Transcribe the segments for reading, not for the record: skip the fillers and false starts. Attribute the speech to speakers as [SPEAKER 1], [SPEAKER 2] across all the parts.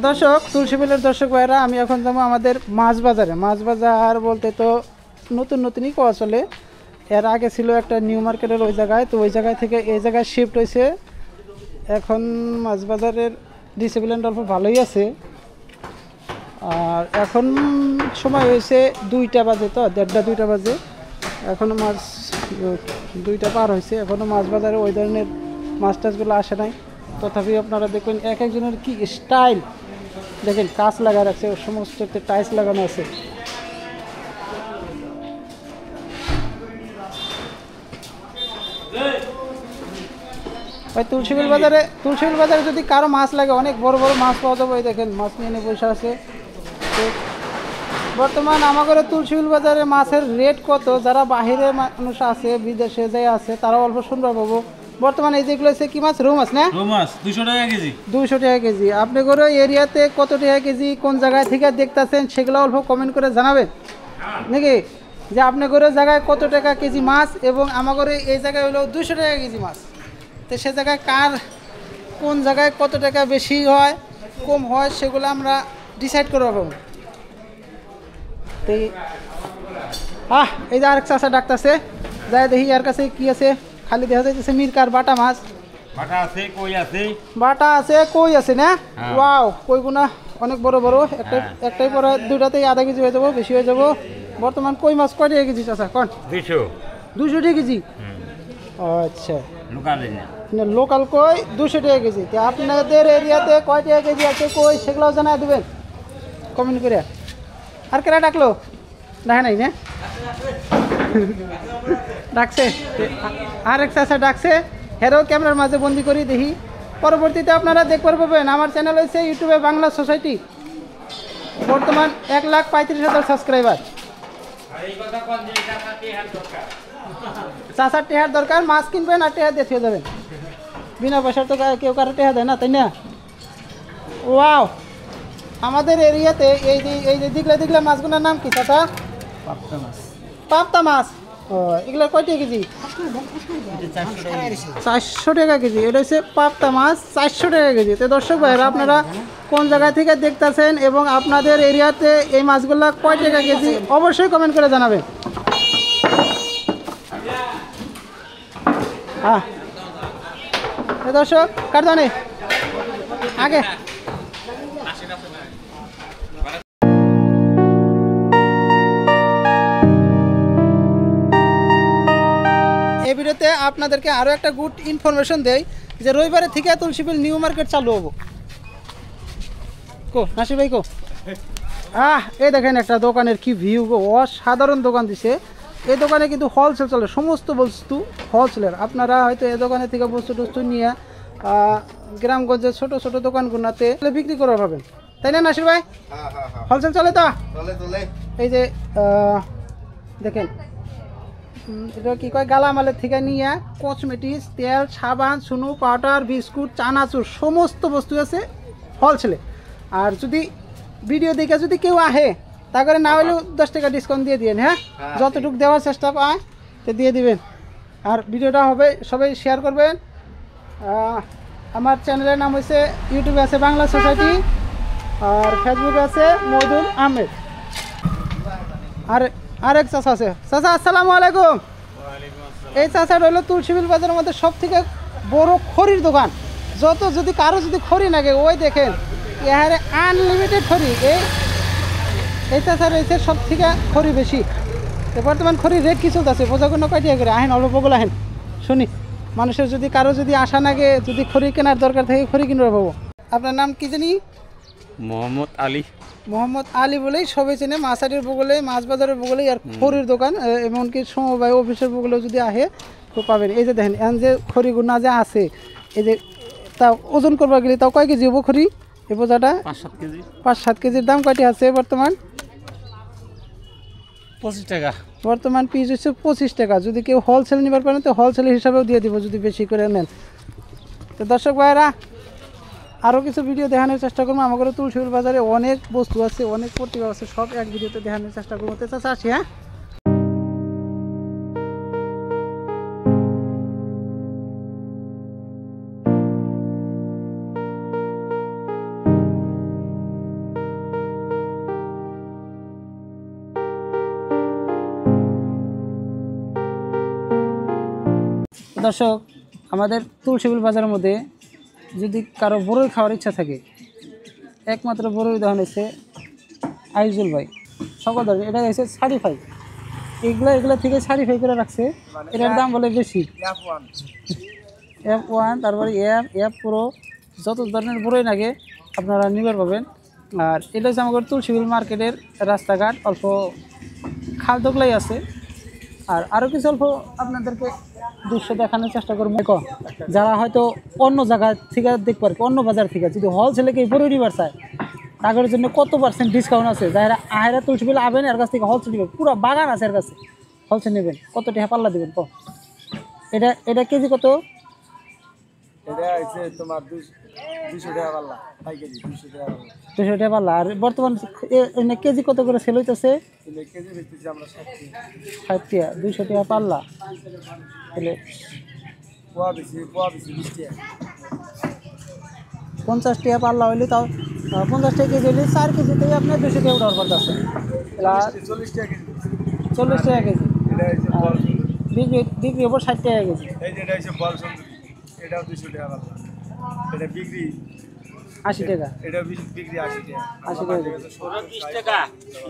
[SPEAKER 1] দর্শক তুলসীবিলের দর্শক ভাইরা আমি এখন যাবো আমাদের মাছ বাজারে। মাছ বাজার বলতে তো নতুনই কোয়া চলে, এর আগে ছিল একটা নিউ মার্কেটের ওই জায়গায়, তো ওই জায়গায় থেকে এই জায়গায় শিফট হয়েছে। এখন মাছ বাজারের ডিসিপ্লিন অল্প ভালোই আছে। আর এখন সময় হয়েছে 2টা বাজে, তো 1:30-2টা বাজে, এখনও মাছ 2টা পার হয়েছে, এখনও মাছ বাজারে ওই ধরনের মাছ টাছগুলো আসে নাই। তথাপি আপনারা দেখবেন এক একজনের কি স্টাইল দেখেন, কাঁচ লাগা রাখছে, সমস্ত টাইলস লাগানো আছে। ওই তুলসীবিল বাজারে যদি কারো মাছ লাগে, অনেক বড় বড় মাছ পাওয়া যাবে। ওই দেখেন মাছ নিয়ে এনে বসে আছে। তো বর্তমান আমাদের তুলসীবিল বাজারে মাছের রেট কত, যারা বাহিরে মানুষ আছে, বিদেশে যাই আছে, তারা অল্প সুন্দর পাবো। বর্তমানে এই যেগুলো আছে কি মাছ, রৌ মাছ না?
[SPEAKER 2] রৌ মাছ 200 টাকা কেজি।
[SPEAKER 1] 200 টাকা কেজি। আপনি করে এরিয়াতে কত টাকা কেজি, কোন জায়গায় থেকে দেখতেছেন সেগুলো অল্প কমেন্ট করে জানাবেন নাকি, যে আপনি করে জায়গায় কত টাকা কেজি মাছ, এবং আমাদের এই জায়গায় হলো 200 টাকা কেজি মাছ। তো সে জায়গায় কার কোন জায়গায় কত টাকা বেশি হয় কম হয় সেগুলো আমরা ডিসাইড করে পাবো। তো এই যে আরেক চাষা ডাকতেছে, যাই দেখি আর কাছে কি আছে। খালি দেখা যাইতেছে মিরকার বাটা মাছ।
[SPEAKER 2] বাটা আছে, কই আছে না? ওয়াও, কইগুনা অনেক বড় বড়। একটাই পরে 2টাতেই আধা কেজি হয়ে যাবো, বেশি হয়ে যাবো। বর্তমান কই মাছ কয় টাকা কেজি চাষা কোন? 200 টাকা কেজি। আচ্ছা, লোকাল কই 200 টাকা কেজি। আপনাদের এরিয়াতে কয় টাকা কেজি আছে কই, সেগুলোও জানাই দেবেন কমেন্ট করে। আর কেরা ডাকলো? দেখে নাই না? ডাকছে আরেক চাষা ডাকছে, হেরো ক্যামেরার মাঝে বন্দি করি দেখি। পরবর্তীতে আপনারা দেখতে পাবেন আমার চ্যানেল হয়েছে ইউটিউবে বাংলা সোসাইটি। বর্তমান 1,35,000 সাবস্ক্রাইবার। চাষার টেহার দরকার, মাছ কিনবেন আর টেহার দিয়ে যাবেন। বিনা পয়সার তো কেউ কারো টেহা দেয় না, তাই না? ওয়াও, আমাদের এরিয়াতে এই যে দিগলা মাছগুলোর নাম কি চাচা? পাবদা মাছ। ও, এগুলো কয় টাকা কেজি? 400 টাকা কেজি। এটা হচ্ছে পাবদা মাছ, 400 টাকা কেজি। তো দর্শক ভাইরা, আপনারা কোন জায়গা থেকে দেখতেছেন এবং আপনাদের এরিয়াতে এই মাছগুলো কয় টাকা কেজি অবশ্যই কমেন্ট করে জানাবেন। হ্যাঁ দর্শক, কারদানে আগে এই ভিডিওতে আপনাদেরকে আরও একটা গুড ইনফরমেশন দেই যে রবিবারে থেকে তুলসীবিল নিউ মার্কেট চালু হবো। কো নাসির ভাই কো? এই দেখেন একটা দোকানের কি ভিউ গো, অসাধারণ দোকান দিছে। এই দোকানে কিন্তু হোলসেল চলে, সমস্ত বস্তু হোলসেলের। আপনারা হয়তো এই দোকানে থেকে বস্তু টস্তু নিয়ে গ্রামগঞ্জের ছোট ছোট দোকানগুলোতে বিক্রি করে পাবেন, তাই না নাসির ভাই? হোলসেল চলে তো? এই যে দেখেন, এটা কি কয়, গালামালের থেকে নিয়ে কসমেটিক্স, তেল, সাবান, সুনু, পাউডার, বিস্কুট, চানাচুর সমস্ত বস্তু আছে হোলসেলে। আর যদি ভিডিও দেখে যদি কেউ আহে, তা করে না হলেও 10 টাকা ডিসকাউন্ট দিয়ে দিবেন। হ্যাঁ, যতটুকু দেওয়ার চেষ্টা পায় তো দিয়ে দিবেন। আর ভিডিওটা হবে সবাই শেয়ার করবেন। আমার চ্যানেলের নাম হচ্ছে, ইউটিউবে আছে বাংলা সোসাইটি, আর ফেসবুকে আছে মওদুদ আহমেদ। আর আরেক চাচা আছে। চাচা আসসালামু আলাইকুম। এই চাচাটা হলো তুলসীবিল বাজারের মধ্যে সব থেকে বড় খড়ির দোকান। যদি কারো যদি খড়ি লাগে, ওই দেখেন এহারে আনলিমিটেড খড়ি। এই চাচার রয়েছে সব থেকে খড়ি বেশি। বর্তমান খড়ির রেট কি চলতেছে, বোঝা কোনো কয় টাকা করে? আহেন অল্প বগুলো আহেন শুনি। মানুষের যদি কারো যদি আশা নাগে, যদি খড়ি কেনার দরকার থাকে, খড়ি কিনবে পাবো। আপনার নাম কি জানি? মোহাম্মদ আলী।
[SPEAKER 1] মোহাম্মদ আলী বলেই সবাই চেনে। মাছাটির বগলে, মাছ বাজারের বগলেই আর খড়ির দোকান। এমনকি সমবায় অফিসের বগলে যদি আহে তো পাবেন। এই যে দেখেন এখন যে খড়িগুনা যে আছে, এই যে তা ওজন করবার গেলে তাও কয় কেজি হবো খড়ি? এই বোঝাটা 5-7 কেজির দাম কয়টি আছে বর্তমান?
[SPEAKER 2] 25 টাকা।
[SPEAKER 1] বর্তমান পিস হচ্ছে 25 টাকা। যদি কেউ হোলসেল নিবার পারেন তো হোলসেল হিসাবেও দিয়ে দিব যদি বেশি করে নেন। তো দর্শক ভাইয়েরা, আরও কিছু ভিডিও দেখানোর চেষ্টা করবো। আমাদের তুলসীবিল বাজারে অনেক বস্তু আছে, অনেক প্রতিভা আছে, সব এক ভিডিওতে দেখানোর চেষ্টা করবো। তো চাচা আসি। হ্যাঁ, দর্শক আমাদের তুলসীবিল বাজারের মধ্যে যদি কারো বড়ই খাওয়ার ইচ্ছা থাকে একমাত্র বড়ই উদাহরণ হচ্ছে আইজুল ভাই সকল ধরনের এটা হচ্ছে 35 এগুলো থেকে 35 করে রাখছে এটার দাম বলে বেশি F1 তারপরে F Pro যত ধরনের বড়ই লাগে আপনারা নিবার পাবেন। আর এটা হচ্ছে আমাদের তুলসীবিল মার্কেটের রাস্তাঘাট অল্প খাল দোগলাই আছে। আর আরও কিছু অল্প আপনাদেরকে দৃশ্য দেখানোর চেষ্টা করবো। যারা হয়তো অন্য জায়গা থেকে দেখতে পারে অন্য বাজার থেকে যদি হোলসেলে বড় নিবার চায় তাদের জন্য কত % ডিসকাউন্ট আছে। যারা আহেরা তুলসীবিল আবেন এর কাছ থেকে হোলসেল নেবেন, পুরো বাগান আছে এর কাছে, হোলসেল নেবেন কত টাকা পাল্লা দেবেন ক এটা কেজি কত?
[SPEAKER 2] এটা আছে তোমার 200 টাকা পাল্লা পাইকারি 200 টাকা পাল্লা
[SPEAKER 1] 200 টাকা পাল্লা। আর বর্তমান কেজি কত করে সেল হইতেছে?
[SPEAKER 2] কেজি বেচতেছি আমরা 60
[SPEAKER 1] টাকা 200 টাকা পাল্লা তাহলে
[SPEAKER 2] পোয়া বেশি 20 টাকা
[SPEAKER 1] 50 টাকা পাল্লা হইলে তাও 50 টাকা কেজি হইলে 4 কেজিতেই আপনার 200 টাকা অর্ডার করতেছে
[SPEAKER 2] 40 টাকা কেজি
[SPEAKER 1] 40 টাকা কেজি।
[SPEAKER 2] এটা হচ্ছে বল
[SPEAKER 1] বিক্রি হবো 60 টাকা কেজি।
[SPEAKER 2] এই যে এটা হচ্ছে বল সুন্দরী এটাও 200 টাকা পাল্লা এটা বিক্রি
[SPEAKER 1] 80 টাকা
[SPEAKER 2] এটা বিক্রি 80 টাকা
[SPEAKER 1] 80 টাকা
[SPEAKER 3] 20 টাকা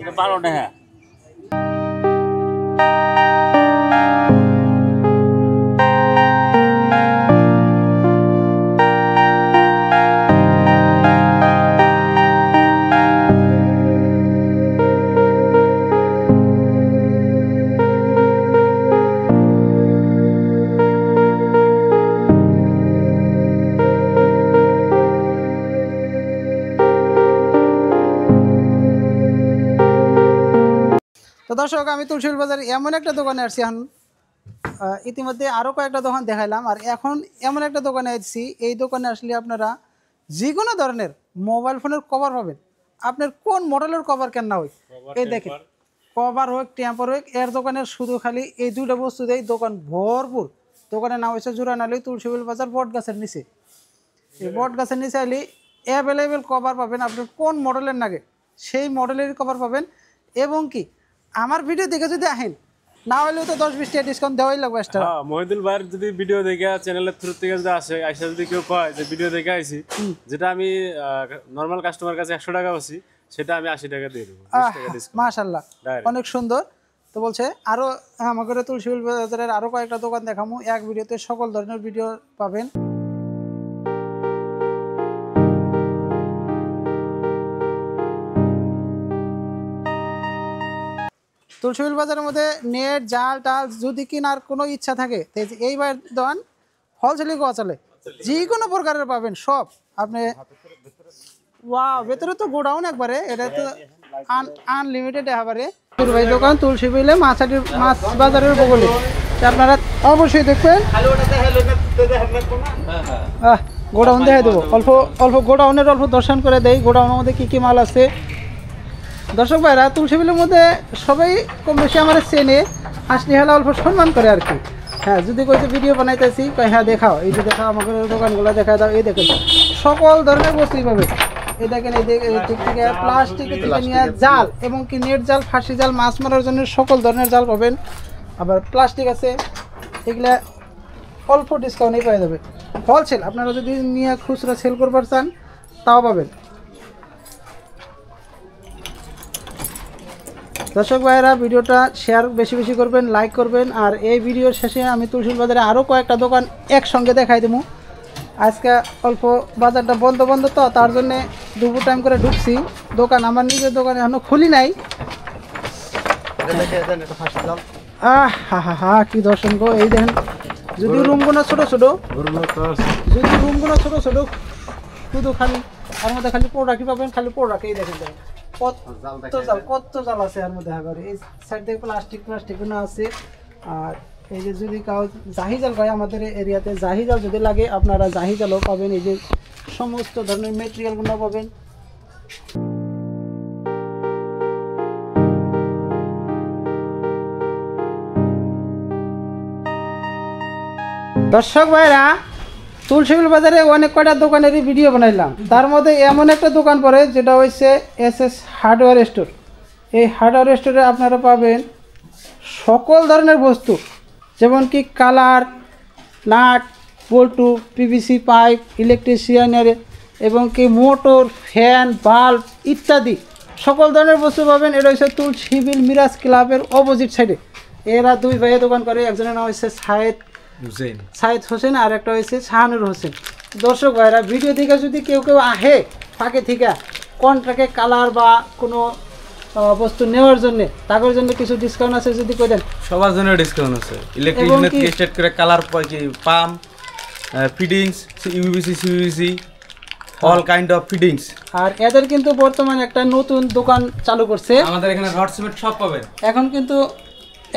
[SPEAKER 3] এটা 12 টাকা।
[SPEAKER 1] তো দর্শক আমি তুলসীবিল বাজারে এমন একটা দোকানে আসছি এখন ইতিমধ্যে আরও কয়েকটা দোকান দেখাইলাম আর এখন এমন একটা দোকানে আসছি এই দোকানে আসলে আপনারা যে কোনো ধরনের মোবাইল ফোনের কভার পাবেন। আপনার কোন মডেলের কভার কেন না হয় এই দেখেন কভার হোক টেম্পার হোক এর দোকানের শুধু খালি এই দুইটা বস্তু দেয় দোকান ভরপুর। দোকানের নাম হচ্ছে জোড়ানালি তুলসীবিল বাজার বট গাছের নিচে। এই বট গাছের নিচে আইলে অ্যাভেলেবেল কভার পাবেন। আপনার কোন মডেলের লাগে সেই মডেলের কভার পাবেন। এবং কি আমার ভিডিও দেখে যদি আহেন না হলেও তো 10-20 টাকা ডিসকাউন্ট দেওয়াই লাগবে এক্সট্রা।
[SPEAKER 3] হ্যাঁ মহিদুল ভাইয়ের যদি ভিডিও দেখে চ্যানেলের থ্রু থেকে যদি আসে যদি কেউ কয় যে ভিডিও দেখে আইছি যেটা আমি নরমাল কাস্টমার কাছে 100 টাকা বসি সেটা আমি 80 টাকা দিয়ে দেবো 20 টাকা ডিসকাউন্ট।
[SPEAKER 1] মাশাআল্লাহ অনেক সুন্দর। তো বলছে আরো আমাদের তুলসীবিল বাজারের আরো কয়েকটা দোকান দেখামু এক ভিডিওতে সকল ধরনের ভিডিও পাবেন। তুলসীবিল বাজারের মধ্যে নেট জাল টাল যদি কেনার কোনো ইচ্ছা থাকে এইবার দোকান হোলসেলই কোয়া চলে যে কোনো প্রকারের পাবেন সব আপনি। ওয়াও ভেতরে তো গোডাউন একবারে এটা তো আনলিমিটেড একেবারে ভাই দোকান তুলসীবিলে মাছ বাজারের বগলে আপনারা অবশ্যই দেখবেন। গোডাউন দেখাই দেবো অল্প অল্প গোডাউনের অল্প দর্শন করে দেই গোডাউনের মধ্যে কী কী মাল আছে। দর্শক ভাইরা তুলসীবিলের মধ্যে সবাই কম বেশি আমার চেনে আসলে হলে অল্প সম্মান করে আর কি। হ্যাঁ যদি কইতে ভিডিও বানাইতেছি হ্যাঁ দেখাও এই যে দেখাও আমাদের দোকানগুলো দেখা দাও এই দেখেন সকল ধরনের বস্তুই পাবে। এই দেখেন এই দিক থেকে প্লাস্টিক থেকে নিয়ে জাল এবং কি নেট জাল ফাঁসি জাল মাছ মারার জন্য সকল ধরনের জাল পাবেন। আবার প্লাস্টিক আছে এগুলা অল্প ডিসকাউন্টেই পাওয়া যাবে হোলসেল। আপনারা যদি নিয়ে খুচরা সেল করবার চান তাও পাবেন। দর্শক ভাইয়েরা ভিডিওটা শেয়ার বেশি বেশি করবেন লাইক করবেন। আর এই ভিডিওর শেষে আমি তুলসীবিল বাজারে আরও কয়েকটা দোকান একসঙ্গে দেখাই দেবো। আজকে অল্প বাজারটা বন্ধ তো তার জন্যে দুপুর টাইম করে ঢুকছি দোকান আমার নিজের দোকান এখনও খুলি নাই। হা কি দর্শন গো এই দেখেন যদি রুমগুলো ছোটো ছোটো শুধু খালি আর মধ্যে খালি পোড়াকি পাবেন খালি পোড়াকি এই দেখেন কত জাল আছে এর মধ্যে এই সাইড থেকে প্লাস্টিক না আছে। আর এই যে যদি কাউ জাহি জাল হয় আমাদের এরিয়াতে জাহি জাল যদি লাগে আপনারা জাহি জালও পাবেন। এই যে সমস্ত ধরনের মেটেরিয়ালগুলো পাবেন। দর্শক ভাইরা তুলসীবিল বাজারে অনেক কয়টা দোকানেরই ভিডিও বানাইলাম তার মধ্যে এমন একটা দোকান পড়ে যেটা হচ্ছে SS হার্ডওয়্যার স্টোর। এই হার্ডওয়্যার স্টোরে আপনারা পাবেন সকল ধরনের বস্তু যেমন কি কালার
[SPEAKER 2] নাট বল্টু পিভিসি পাইপ ইলেকট্রিশিয়ানের এবং কি মোটর ফ্যান বাল্ব ইত্যাদি সকল ধরনের বস্তু পাবেন। এটা হচ্ছে তুলসী বিল মিরাজ ক্লাবের অপোজিট সাইডে। এরা দুই ভাইয়ে দোকান করে, একজনের নাম হচ্ছে সাইদ হোসেন আর একটা হচ্ছে শাহানুর হোসেন। দর্শক ভাইরা ভিডিও থেকে যদি কেউ আহে ফাঁকে থেকে কন্ট্রাক্টে কালার বা কোনো বস্তু নেওয়ার জন্য তাদের জন্য কিছু ডিসকাউন্ট আছে যদি কই দেন?
[SPEAKER 4] সবার জন্য ডিসকাউন্ট আছে। ইলেকট্রিশিয়ান থেকে স্টার্ট করে colour pump fittings UVC CVC all kind of fittings.
[SPEAKER 2] আর এদের কিন্তু বর্তমানে একটা নতুন দোকান চালু করছে,
[SPEAKER 4] আমাদের এখানে রড সিমেন্ট সব পাবেন।
[SPEAKER 2] এখন কিন্তু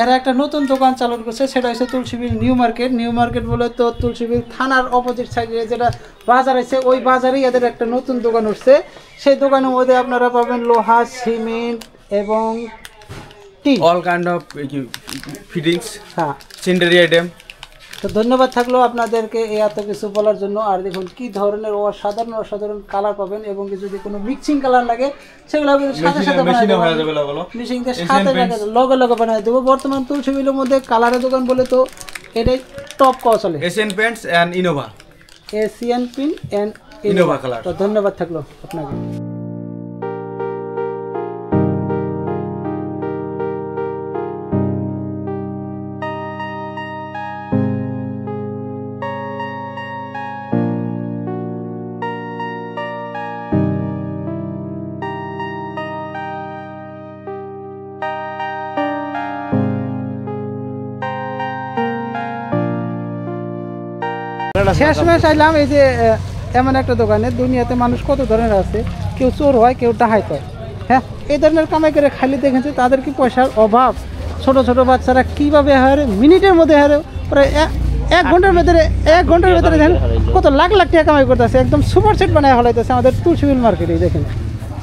[SPEAKER 2] এরা একটা নতুন দোকান চালু করছে, সেটা হচ্ছে Tulsibil new market. New market বলে তো তুলসীবিল থানার অপোজিট সাইডে যেটা বাজার আছে ওই বাজারেই এদের একটা নতুন দোকান উঠছে। সেই দোকানের মধ্যে আপনারা পাবেন লোহা সিমেন্ট এবং টি
[SPEAKER 4] অল কাইন্ড অফ ফিটিংস
[SPEAKER 2] হ্যাঁ
[SPEAKER 4] সিন্ডারি আইটেম।
[SPEAKER 2] তো ধন্যবাদ থাকলো আপনাদেরকে এই এত কিছু বলার জন্য। আর দেখুন কি ধরনের অসাধারণ কালার পাবেন এবং যদি কোনো মিক্সিং কালার লাগে সেগুলো সাথে সাথে মিক্সিং দিয়ে সাথে লগে লগে বানিয়ে দেবো। বর্তমান তুলসীবিলের মধ্যে কালারের দোকান বলে তো এটাই টপ কওয়া চলে।
[SPEAKER 4] Asian paints and Innova,
[SPEAKER 2] Asian paint and
[SPEAKER 4] Innova colour.
[SPEAKER 2] তো ধন্যবাদ থাকলো আপনাকে। শেষমেশ আইলাম এই যে এমন একটা দোকানে, দুনিয়াতে মানুষ কত ধরনের আছে, কেউ চোর হয় কেউ ডাকাত হয়। হ্যাঁ, এই ধরনের কামাই করে খালি দেখেছে তাদের কি পয়সার অভাব। ছোট ছোট বাচ্চারা কীভাবে হারে মিনিটের মধ্যে হারে প্রায় এক ঘন্টার ভেতরে দেখেন কত লাখ লাখ টাকা কামাই করতেছে, একদম সুপার সেট বানায় হলাইতেছে আমাদের তুলসীবিল মার্কেটে। দেখেন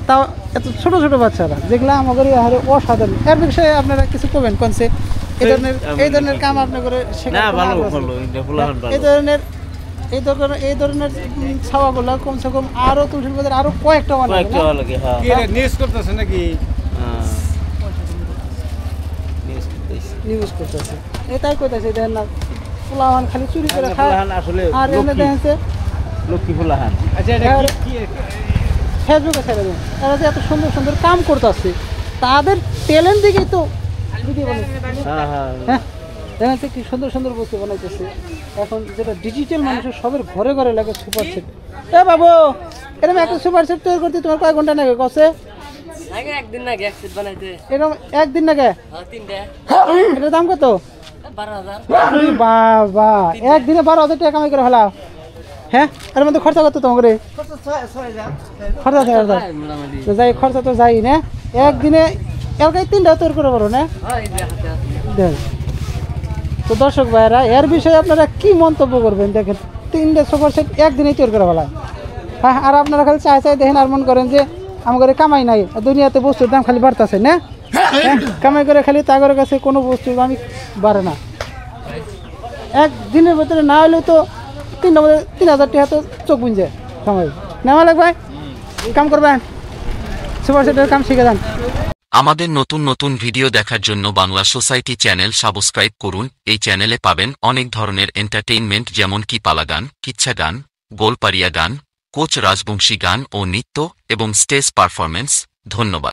[SPEAKER 2] তাও এত ছোট ছোট বাচ্চারা, যেগুলো আমাদের হারে অসাধারণ। এর বিষয়ে আপনারা কিছু করবেন কোনসে এই ধরনের কাম আপনার করে এই ধরনের ছাওয়াগুলো কমসে কম আরো তুলসীর বাজার আরো কয়েকটা নিউজ করতেছে। এটাই কইতাছে দেখেন না, পোলাহান খালি চুরি করে খায়। আর এনে দেখেছে লক্ষ্মী পোলাহান ফেসবুকে ছেড়ে দেন। এরা যে এত সুন্দর সুন্দর কাম করতেছে তাদের ট্যালেন্ট দিকেই তো ভিডিও বানাচ্ছে। হ্যাঁ দেখেন কি সুন্দর সুন্দর বস্তু বানাইতেছে। এখন যেটা ডিজিটাল মানুষের সবের ঘরে ঘরে লাগে সুপার সেট। এ বাবু এরকম একটা সুপার সেট তৈরি করতে তোমার কয় ঘন্টা লাগে? কসে একদিন লাগে এক সেট বানাইতে। এরকম একদিন লাগে? এটার দাম কত? 12,000। বাবা একদিনে 12,000 টাকা কামাই করে ফেলা। হ্যাঁ এর মধ্যে খরচা কত তোমার? খরচা 6,000। যাই খরচা তো যাই না, একদিনে এলাকায় 3টা তৈরি করে পারো না? তো দর্শক ভাইয়েরা এর বিষয়ে আপনারা কি মন্তব্য করবেন? দেখেন 3টা সুপার সেট একদিনেই তৈরি করে ফেলা। হ্যাঁ আর আপনারা খালি চাই দেখেন আর মন করেন যে আমাদের কামাই নাই, দুনিয়াতে বস্তুর দাম খালি বাড়তেছে না। কামাই করে খালি তাদের কাছে কোনো বস্তুর দামই বাড়ে না। একদিনের ভেতরে না হলেও তো 3,000 টাকা তো চোখ বুঝে কামাই নেওয়া লাগবে। কাম করবেন, সুপার সেটের কাম শিখে যান।
[SPEAKER 5] আমাদের নতুন নতুন ভিডিও দেখার জন্য বাংলা সোসাইটি চ্যানেল সাবস্ক্রাইব করুন। এই চ্যানেলে পাবেন অনেক ধরনের এন্টারটেইনমেন্ট যেমন কি পালা গান, কিচ্ছা গান, গোলপারিয়া গান, কোচ রাজবংশী গান ও নৃত্য এবং স্টেজ পারফরমেন্স। ধন্যবাদ।